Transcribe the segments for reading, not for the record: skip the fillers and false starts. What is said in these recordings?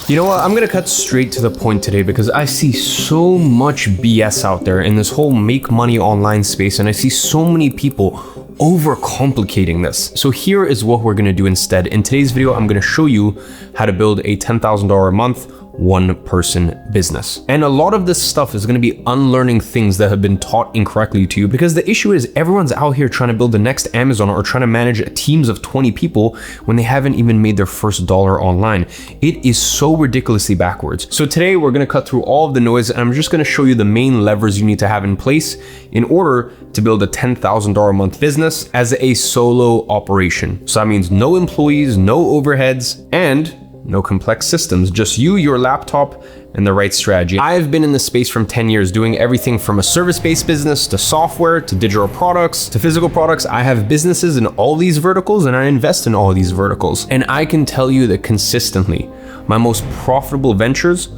You know what, I'm gonna cut straight to the point today because I see so much BS out there in this whole make money online space, and I see so many people overcomplicating this. So here is what we're gonna do instead. In today's video, I'm gonna show you how to build a $10,000 a month one-person business. And a lot of this stuff is going to be unlearning things that have been taught incorrectly to you, because the issue is everyone's out here trying to build the next Amazon or trying to manage teams of 20 people when they haven't even made their first dollar online. It is so ridiculously backwards. So today we're going to cut through all of the noise, and I'm just going to show you the main levers you need to have in place in order to build a $10,000 a month business as a solo operation. So that means no employees, no overheads, and no complex systems, just you, your laptop, and the right strategy. I've been in this space from 10 years, doing everything from a service-based business to software to digital products to physical products. I have businesses in all these verticals, and I invest in all these verticals. And I can tell you that consistently, my most profitable ventures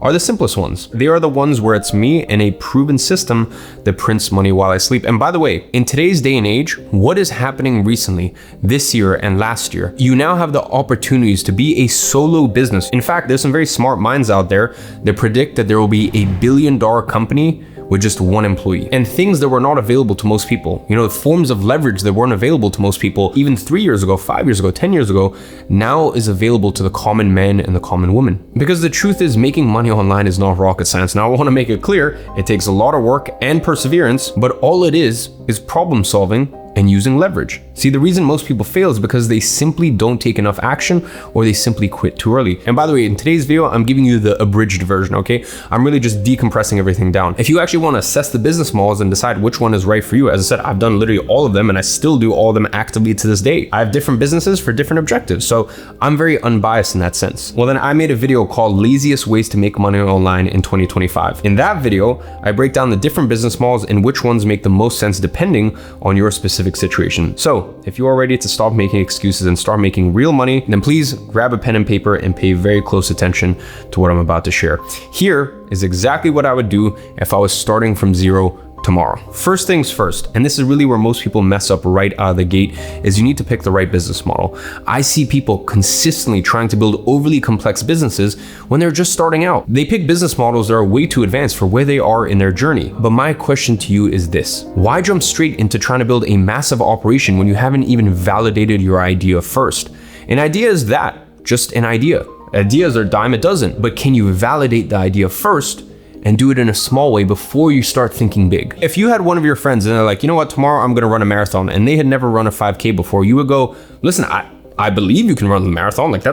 are the simplest ones. They are the ones where it's me and a proven system that prints money while I sleep. And by the way, in today's day and age, what is happening recently, this year and last year, you now have the opportunities to be a solo business. In fact, there's some very smart minds out there that predict that there will be $1 billion company with just one employee, and things that were not available to most people. You know, forms of leverage that weren't available to most people even 3 years ago, 5 years ago, 10 years ago, now is available to the common man and the common woman. Because the truth is, making money online is not rocket science. Now, I want to make it clear, it takes a lot of work and perseverance, but all it is problem solving and using leverage. See, the reason most people fail is because they simply don't take enough action, or they simply quit too early. And by the way, in today's video, I'm giving you the abridged version, okay? I'm really just decompressing everything down. If you actually want to assess the business models and decide which one is right for you, as I said, I've done literally all of them, and I still do all of them actively to this day. I have different businesses for different objectives, so I'm very unbiased in that sense. Well, then I made a video called Laziest Ways to Make Money Online in 2025. In that video, I break down the different business models and which ones make the most sense depending on your specific situation. So if you are ready to stop making excuses and start making real money, then please grab a pen and paper and pay very close attention to what I'm about to share. Here is exactly what I would do if I was starting from zero tomorrow. First things first, and this is really where most people mess up right out of the gate, is you need to pick the right business model. I see people consistently trying to build overly complex businesses when they're just starting out. They pick business models that are way too advanced for where they are in their journey. But my question to you is this: why jump straight into trying to build a massive operation when you haven't even validated your idea first? An idea is that, just an idea. Ideas are a dime a dozen, but can you validate the idea first and do it in a small way before you start thinking big? If you had one of your friends and they're like, you know what, tomorrow I'm gonna run a marathon, and they had never run a 5K before, you would go, listen, I believe you can run the marathon, like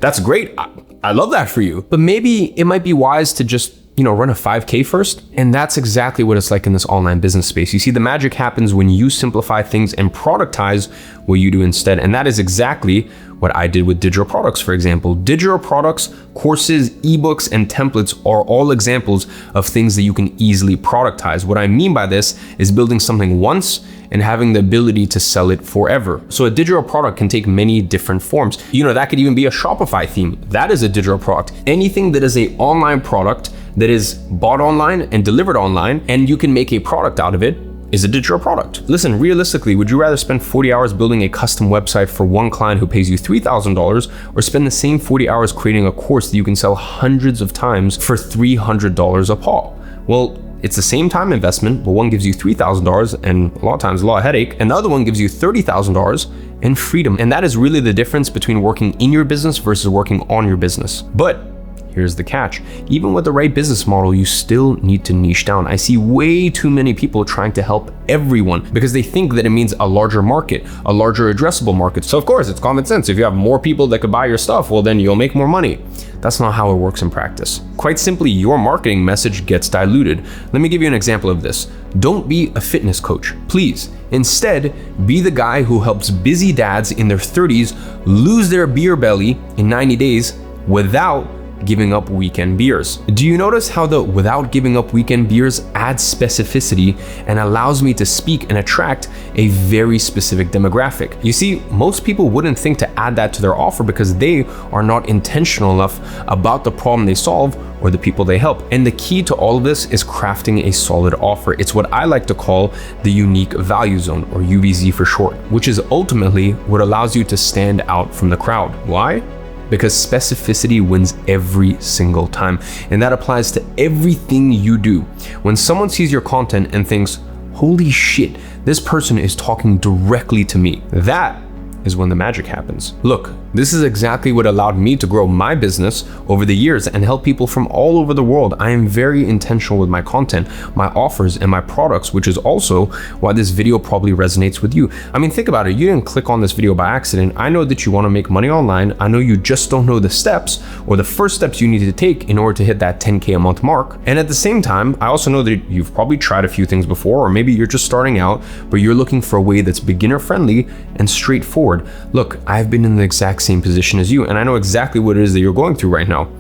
that's great. I love that for you. But maybe it might be wise to just, run a 5K first. And that's exactly what it's like in this online business space. You see, the magic happens when you simplify things and productize what you do instead. And that is exactly what I did with digital products, for example. Digital products, courses, ebooks, and templates are all examples of things that you can easily productize. What I mean by this is building something once and having the ability to sell it forever. So a digital product can take many different forms. That could even be a Shopify theme. That is a digital product. Anything that is an online product that is bought online and delivered online, and you can make a product out of it, is a digital product. Listen, realistically, would you rather spend 40 hours building a custom website for one client who pays you $3,000, or spend the same 40 hours creating a course that you can sell hundreds of times for $300 a pop? Well, it's the same time investment, but one gives you $3,000 and a lot of times a lot of headache, and the other one gives you $30,000 and freedom. And that is really the difference between working in your business versus working on your business. But here's the catch: even with the right business model, you still need to niche down. I see way too many people trying to help everyone because they think that it means a larger market, a larger addressable market. So of course, it's common sense. If you have more people that could buy your stuff, well, then you'll make more money. That's not how it works in practice. Quite simply, your marketing message gets diluted. Let me give you an example of this. Don't be a fitness coach, please. Instead, be the guy who helps busy dads in their 30s lose their beer belly in 90 days without giving up weekend beers. Do you notice how the without giving up weekend beers adds specificity and allows me to speak and attract a very specific demographic? You see, most people wouldn't think to add that to their offer because they are not intentional enough about the problem they solve or the people they help. And the key to all of this is crafting a solid offer. It's what I like to call the unique value zone, or UVZ for short, which is ultimately what allows you to stand out from the crowd. Why? because specificity wins every single time. And that applies to everything you do. When someone sees your content and thinks, holy shit, this person is talking directly to me, that is when the magic happens. Look, this is exactly what allowed me to grow my business over the years and help people from all over the world. I am very intentional with my content, my offers, and my products, which is also why this video probably resonates with you. I mean, think about it. You didn't click on this video by accident. I know that you want to make money online. I know you just don't know the steps or the first steps you need to take in order to hit that 10K a month mark. And at the same time, I also know that you've probably tried a few things before, or maybe you're just starting out, but you're looking for a way that's beginner friendly and straightforward. Look, I've been in the exact same position as you, and I know exactly what it is that you're going through right now.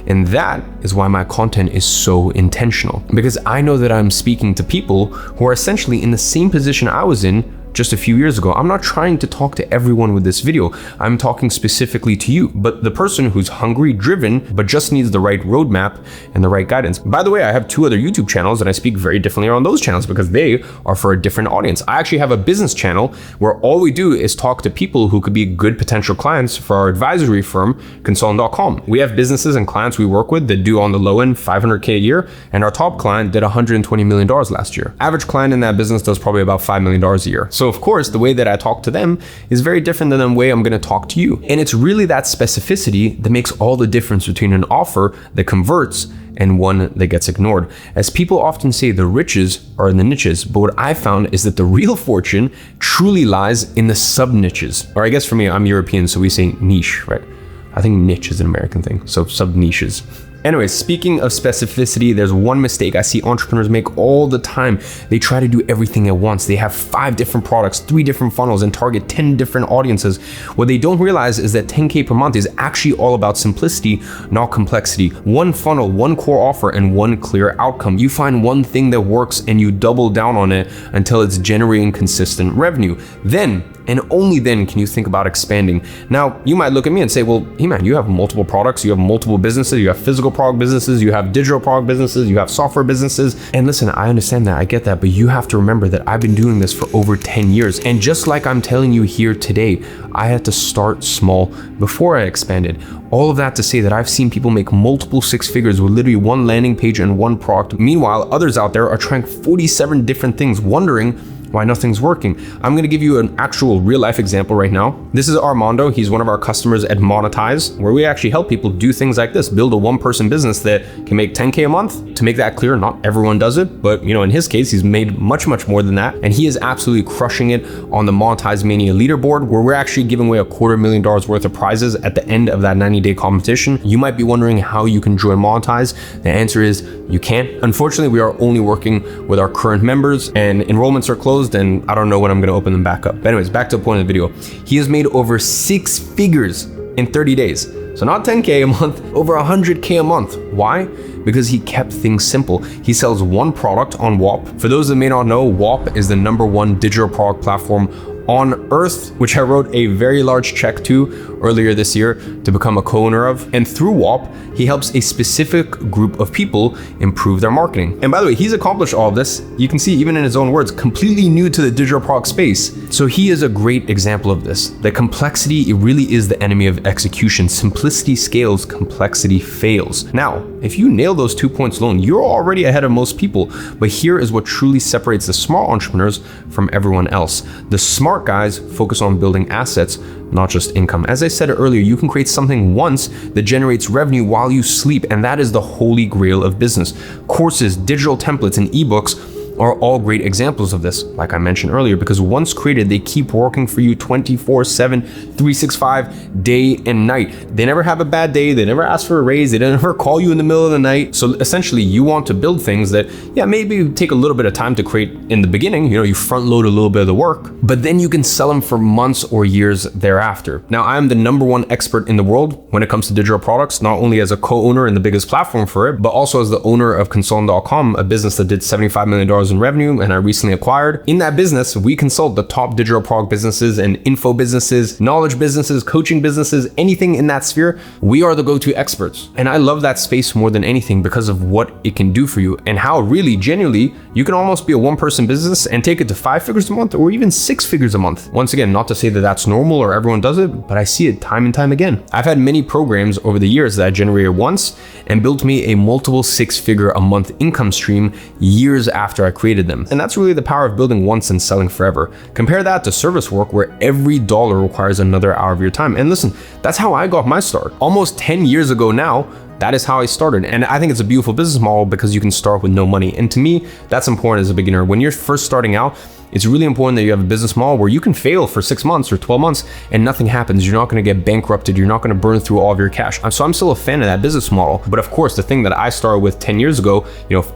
And that is why my content is so intentional, because I know that I'm speaking to people who are essentially in the same position I was in just a few years ago. I'm not trying to talk to everyone with this video. I'm talking specifically to you, but the person who's hungry, driven, but just needs the right roadmap and the right guidance. By the way, I have 2 other YouTube channels and I speak very differently on those channels because they are for a different audience. I actually have a business channel where all we do is talk to people who could be good potential clients for our advisory firm, consultant.com. We have businesses and clients we work with that do on the low end $500K a year, and our top client did $120 million last year. Average client in that business does probably about $5 million a year. So of course, the way that I talk to them is very different than the way I'm going to talk to you. And it's really that specificity that makes all the difference between an offer that converts and one that gets ignored. As people often say, the riches are in the niches, but what I found is that the real fortune truly lies in the sub niches. Or I guess for me, I'm European, so we say niche, right? I think niche is an American thing, so sub niches. Anyways, speaking of specificity, there's one mistake I see entrepreneurs make all the time. They try to do everything at once. They have 5 different products, 3 different funnels, and target 10 different audiences. What they don't realize is that 10K per month is actually all about simplicity, not complexity. One funnel, one core offer, and one clear outcome. You find one thing that works and you double down on it until it's generating consistent revenue. Then, and only then, can you think about expanding. Now, you might look at me and say, well, Iman, you have multiple products, you have multiple businesses, you have physical product businesses, you have digital product businesses, you have software businesses. And listen, I understand that, I get that, but you have to remember that I've been doing this for over 10 years. And just like I'm telling you here today, I had to start small before I expanded. All of that to say that I've seen people make multiple 6 figures with literally one landing page and one product. Meanwhile, others out there are trying 47 different things, wondering why nothing's working. I'm gonna give you an actual real life example right now. This is Armando. He's one of our customers at Monetize, where we actually help people do things like this, build a 1-person business that can make 10K a month. To make that clear, not everyone does it, but in his case, he's made much more than that. And he is absolutely crushing it on the Monetize Mania leaderboard, where we're actually giving away $250,000 worth of prizes at the end of that 90-day competition. You might be wondering how you can join Monetize. The answer is you can't. Unfortunately, we are only working with our current members, and enrollments are closed, and I don't know when I'm gonna open them back up. But anyways, back to the point of the video. He has made over 6 figures in 30 days. So not 10K a month, over 100K a month. Why? Because he kept things simple. He sells one product on WAP. For those that may not know, WAP is the #1 digital product platform on earth, which I wrote a very large check to earlier this year to become a co-owner of. And through WAP, he helps a specific group of people improve their marketing. And by the way, he's accomplished all of this. You can see even in his own words, completely new to the digital product space. So he is a great example of this. The complexity, it really is the enemy of execution. Simplicity scales, complexity fails. Now, if you nail those 2 points alone, you're already ahead of most people. But here is what truly separates the smart entrepreneurs from everyone else. The smart guys focus on building assets, not just income. As I said earlier, you can create something once that generates revenue while you sleep, and that is the holy grail of business. Courses, digital templates, and ebooks are all great examples of this, like I mentioned earlier, because once created, they keep working for you 24/7, 365, day and night. They never have a bad day, they never ask for a raise, they never call you in the middle of the night. So essentially, you want to build things that, maybe take a little bit of time to create in the beginning, you front load a little bit of the work, but then you can sell them for months or years thereafter. Now, I'm the #1 expert in the world when it comes to digital products, not only as a co-owner and the biggest platform for it, but also as the owner of consultant.com, a business that did $75 million in revenue and I recently acquired. In that business, we consult the top digital product businesses and info businesses, knowledge businesses, coaching businesses, anything in that sphere. We are the go-to experts. And I love that space more than anything because of what it can do for you and how really genuinely you can almost be a one-person business and take it to 5 figures a month or even 6 figures a month. Once again, not to say that that's normal or everyone does it, but I see it time and time again. I've had many programs over the years that I generated once and built me a multiple 6-figure a month income stream years after I created them. And that's really the power of building once and selling forever. Compare that to service work where every dollar requires another hour of your time. And listen, that's how I got my start. Almost 10 years ago now, that is how I started. And I think it's a beautiful business model because you can start with no money. And to me, that's important as a beginner. When you're first starting out, it's really important that you have a business model where you can fail for 6 months or 12 months and nothing happens. You're not going to get bankrupted. You're not going to burn through all of your cash. So I'm still a fan of that business model. But of course, the thing that I started with 10 years ago,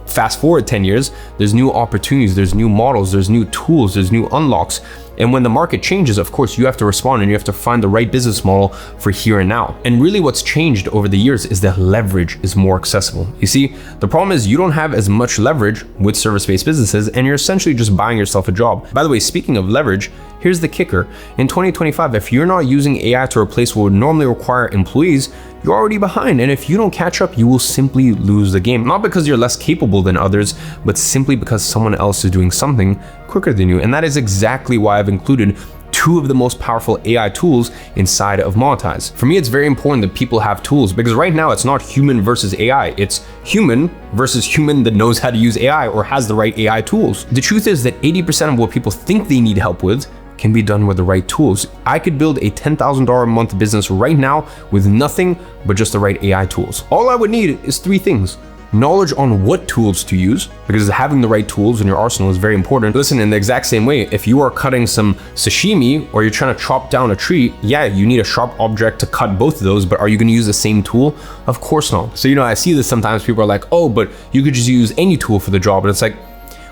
fast forward 10 years, there's new opportunities, there's new models, there's new tools, there's new unlocks. And when the market changes, of course, you have to respond and you have to find the right business model for here and now. And really what's changed over the years is that leverage is more accessible. You see, the problem is you don't have as much leverage with service-based businesses and you're essentially just buying yourself a job. By the way, speaking of leverage, here's the kicker. In 2025, if you're not using AI to replace what would normally require employees, you're already behind. And if you don't catch up, you will simply lose the game. Not because you're less capable than others, but simply because someone else is doing something quicker than you. And that is exactly why I've included 2 of the most powerful AI tools inside of Monetize. For me, it's very important that people have tools because right now it's not human versus AI. It's human versus human that knows how to use AI or has the right AI tools. The truth is that 80% of what people think they need help with can be done with the right tools. I could build a $10,000 a month business right now with nothing but just the right AI tools. All I would need is 3 things. Knowledge on what tools to use, because having the right tools in your arsenal is very important. Listen, in the exact same way, if you are cutting some sashimi or you're trying to chop down a tree, yeah, you need a sharp object to cut both of those, but are you gonna use the same tool? Of course not. So, I see this sometimes, people are like, oh, but you could just use any tool for the job. And it's like,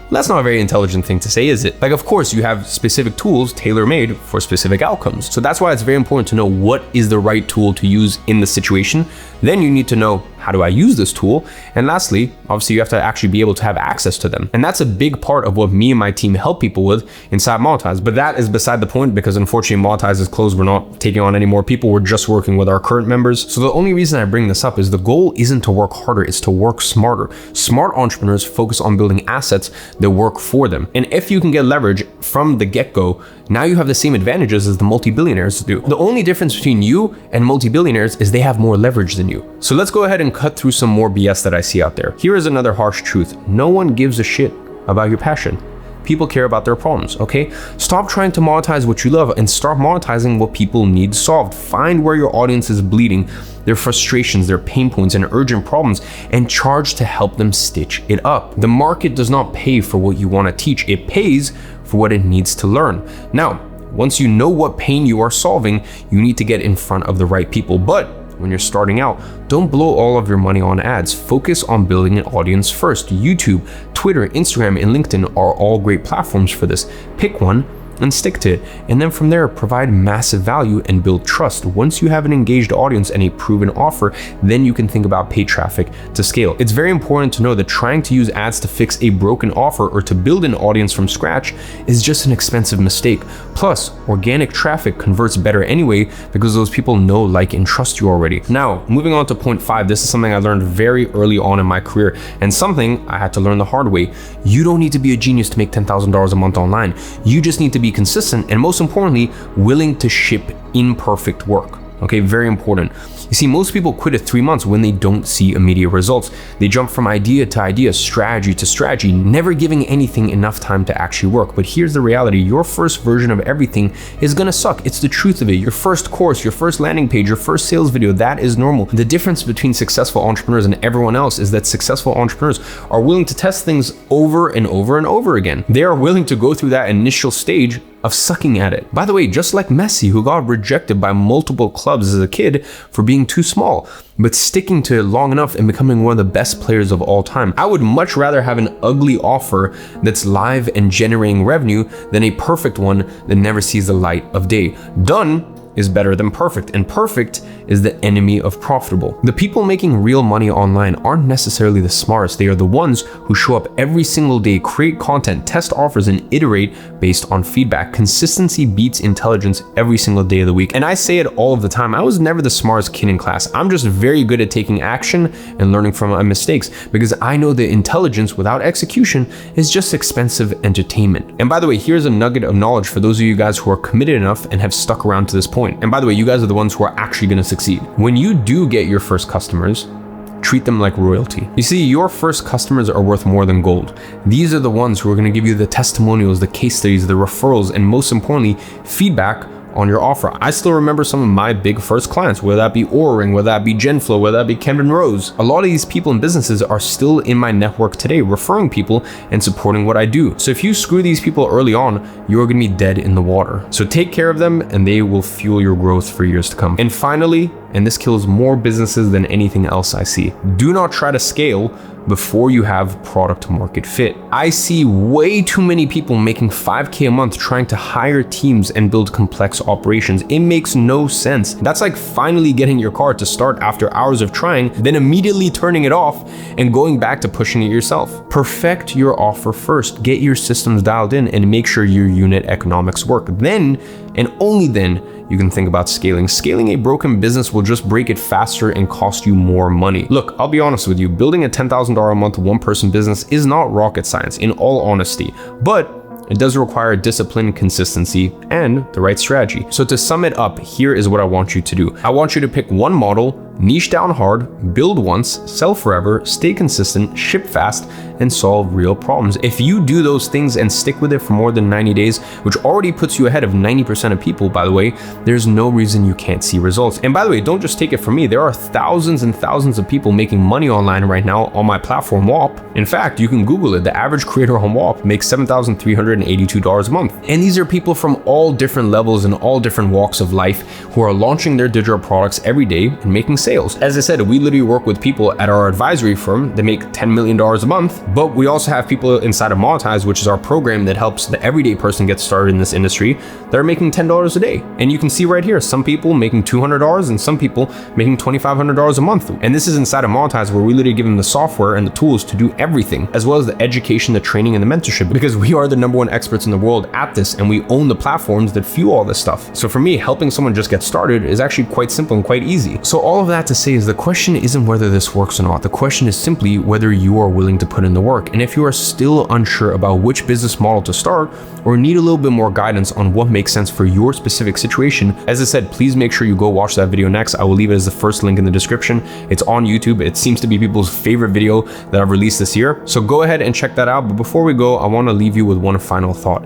that's not a very intelligent thing to say, is it? Like, of course, you have specific tools tailor-made for specific outcomes. So that's why it's very important to know what is the right tool to use in the situation. Then you need to know, how do I use this tool? And lastly, obviously you have to actually be able to have access to them. And that's a big part of what me and my team help people with inside Monetize. But that is beside the point because unfortunately Monetize is closed. We're not taking on any more people. We're just working with our current members. So the only reason I bring this up is the goal isn't to work harder, it's to work smarter. Smart entrepreneurs focus on building assets that work for them. And if you can get leverage from the get-go, now you have the same advantages as the multi-billionaires do. The only difference between you and multi-billionaires is they have more leverage than you. So let's go ahead and cut through some more BS that I see out there. Here is another harsh truth. No one gives a shit about your passion. People care about their problems, okay? Stop trying to monetize what you love and start monetizing what people need solved. Find where your audience is bleeding, their frustrations, their pain points, and urgent problems, and charge to help them stitch it up. The market does not pay for what you want to teach. It pays for what it needs to learn. Now, once you know what pain you are solving, you need to get in front of the right people. But when you're starting out, don't blow all of your money on ads. Focus on building an audience first. YouTube, Twitter, Instagram, and LinkedIn are all great platforms for this. Pick one and stick to it. And then from there, provide massive value and build trust. Once you have an engaged audience and a proven offer, then you can think about paid traffic to scale. It's very important to know that trying to use ads to fix a broken offer or to build an audience from scratch is just an expensive mistake. Plus, organic traffic converts better anyway because those people know, like, and trust you already. Now, moving on to point 5, this is something I learned very early on in my career and something I had to learn the hard way. You don't need to be a genius to make $10,000 a month online. You just need to be consistent and, most importantly, willing to ship imperfect work. Okay, very important. You see, most people quit at 3 months when they don't see immediate results. They jump from idea to idea, strategy to strategy, never giving anything enough time to actually work. But here's the reality. Your first version of everything is gonna suck. It's the truth of it. Your first course, your first landing page, your first sales video, that is normal. The difference between successful entrepreneurs and everyone else is that successful entrepreneurs are willing to test things over and over and over again. They are willing to go through that initial stage of sucking at it. By the way, just like Messi, who got rejected by multiple clubs as a kid for being too small, but sticking to it long enough and becoming one of the best players of all time. I would much rather have an ugly offer that's live and generating revenue than a perfect one that never sees the light of day. Done is better than perfect, and perfect is the enemy of profitable. The people making real money online aren't necessarily the smartest. They are the ones who show up every single day, create content, test offers, and iterate based on feedback. Consistency beats intelligence every single day of the week. And I say it all of the time. I was never the smartest kid in class. I'm just very good at taking action and learning from my mistakes, because I know that intelligence without execution is just expensive entertainment. And by the way, here's a nugget of knowledge for those of you guys who are committed enough and have stuck around to this point. And by the way, you guys are the ones who are actually going to succeed. When you do get your first customers, treat them like royalty. You see, your first customers are worth more than gold. These are the ones who are going to give you the testimonials, the case studies, the referrals, and most importantly, feedback on your offer. I still remember some of my big first clients, whether that be Oura, whether that be Genflow, whether that be Kevin Rose. A lot of these people and businesses are still in my network today, referring people and supporting what I do. So if you screw these people early on, you're gonna be dead in the water. So take care of them and they will fuel your growth for years to come. And finally, and this kills more businesses than anything else I see, do not try to scale before you have product market fit. I see way too many people making 5K a month trying to hire teams and build complex operations. It makes no sense. That's like finally getting your car to start after hours of trying, then immediately turning it off and going back to pushing it yourself. Perfect your offer first, get your systems dialed in, and make sure your unit economics work. Then, and only then, you can think about scaling. Scaling a broken business will just break it faster and cost you more money. Look, I'll be honest with you, building a $10,000 a month one-person business is not rocket science, in all honesty, but it does require discipline, consistency, and the right strategy. So to sum it up, here is what I want you to do. I want you to pick one model, niche down hard, build once, sell forever, stay consistent, ship fast, and solve real problems. If you do those things and stick with it for more than 90 days, which already puts you ahead of 90% of people, by the way, there's no reason you can't see results. And by the way, don't just take it from me. There are thousands and thousands of people making money online right now on my platform, WAP. In fact, you can Google it. The average creator on WAP makes $7,382 a month. And these are people from all different levels and all different walks of life who are launching their digital products every day and making sales. As I said, we literally work with people at our advisory firm that make $10 million a month, but we also have people inside of Monetize, which is our program that helps the everyday person get started in this industry, that are making $10 a day. And you can see right here, some people making $200 and some people making $2,500 a month. And this is inside of Monetize, where we literally give them the software and the tools to do everything, as well as the education, the training, and the mentorship, because we are the #1 experts in the world at this, and we own the platforms that fuel all this stuff. So for me, helping someone just get started is actually quite simple and quite easy. So all of that to say is the question isn't whether this works or not. The question is simply whether you are willing to put in the work. And if you are still unsure about which business model to start, or need a little bit more guidance on what makes sense for your specific situation, as I said, please make sure you go watch that video next. I will leave it as the first link in the description. It's on YouTube. It seems to be people's favorite video that I've released this year. So go ahead and check that out. But before we go, I want to leave you with one final thought.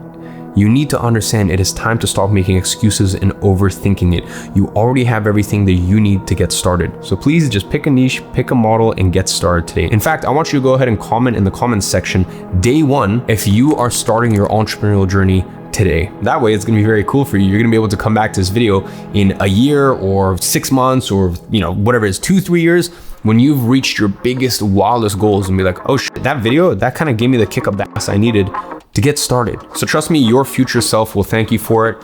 You need to understand it is time to stop making excuses and overthinking it. You already have everything that you need to get started. So please just pick a niche, pick a model, and get started today. In fact, I want you to go ahead and comment in the comments section day 1 if you are starting your entrepreneurial journey today. That way it's gonna be very cool for you. You're gonna be able to come back to this video in a year or 6 months or whatever it is, 2-3 years, when you've reached your biggest, wildest goals, and be like, oh shit, that video, that kind of gave me the kick up the ass I needed to get started. So trust me, your future self will thank you for it.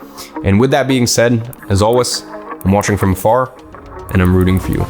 And with that being said, as always, I'm watching from afar and I'm rooting for you.